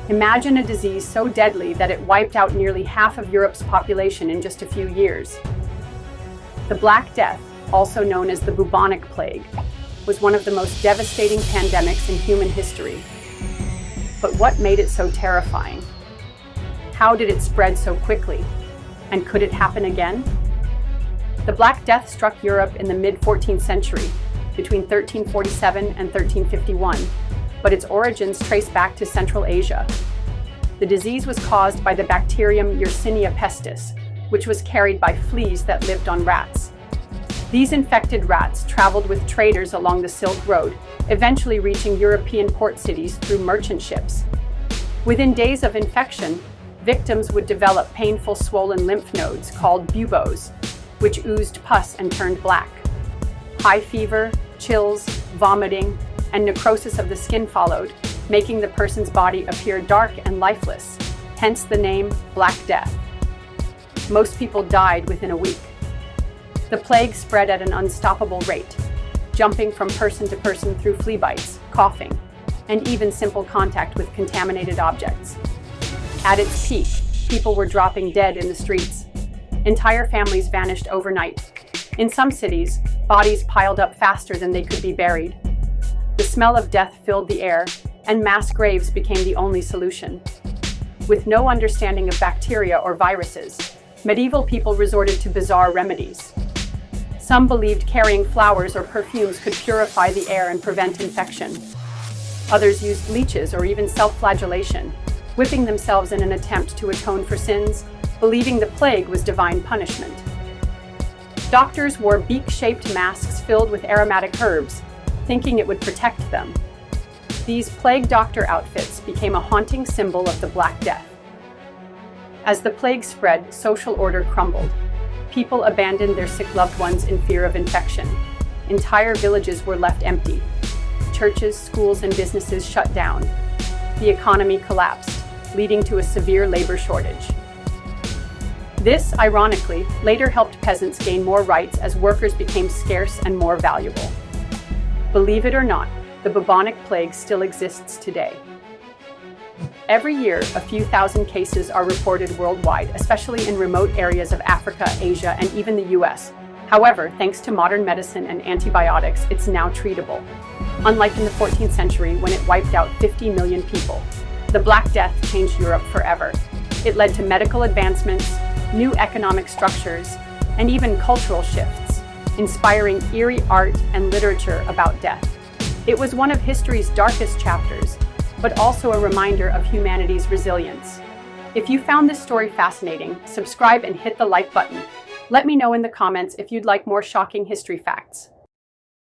Imagine a disease so deadly that it wiped out nearly half of Europe's population in just a few years. The Black Death, also known as the Bubonic Plague, was one of the most devastating pandemics in human history. But what made it so terrifying? How did it spread so quickly? And could it happen again? The Black Death struck Europe in the mid-14th century, between 1347 and 1351, but its origins trace back to Central Asia. The disease was caused by the bacterium Yersinia pestis, which was carried by fleas that lived on rats. These infected rats traveled with traders along the Silk Road, eventually reaching European port cities through merchant ships. Within days of infection, victims would develop painful swollen lymph nodes called buboes, which oozed pus and turned black. High fever, chills, vomiting, and necrosis of the skin followed, making the person's body appear dark and lifeless, hence the name Black Death. Most people died within a week. The plague spread at an unstoppable rate, jumping from person to person through flea bites, coughing, and even simple contact with contaminated objects. At its peak, people were dropping dead in the streets. Entire families vanished overnight. In some cities, bodies piled up faster than they could be buried. The smell of death filled the air, and mass graves became the only solution. With no understanding of bacteria or viruses, medieval people resorted to bizarre remedies. Some believed carrying flowers or perfumes could purify the air and prevent infection. Others used leeches or even self-flagellation, whipping themselves in an attempt to atone for sins, believing the plague was divine punishment. Doctors wore beak-shaped masks filled with aromatic herbs, thinking it would protect them. These plague doctor outfits became a haunting symbol of the Black Death. As the plague spread, social order crumbled. People abandoned their sick loved ones in fear of infection. Entire villages were left empty. Churches, schools, and businesses shut down. The economy collapsed, leading to a severe labor shortage. This, ironically, later helped peasants gain more rights as workers became scarce and more valuable. Believe it or not, the bubonic plague still exists today. Every year, a few thousand cases are reported worldwide, especially in remote areas of Africa, Asia, and even the US. However, thanks to modern medicine and antibiotics, it's now treatable. Unlike in the 14th century, when it wiped out 50 million people, the Black Death changed Europe forever. It led to medical advancements, new economic structures, and even cultural shifts, inspiring eerie art and literature about death. It was one of history's darkest chapters, but also a reminder of humanity's resilience. If you found this story fascinating, subscribe and hit the like button. Let me know in the comments if you'd like more shocking history facts.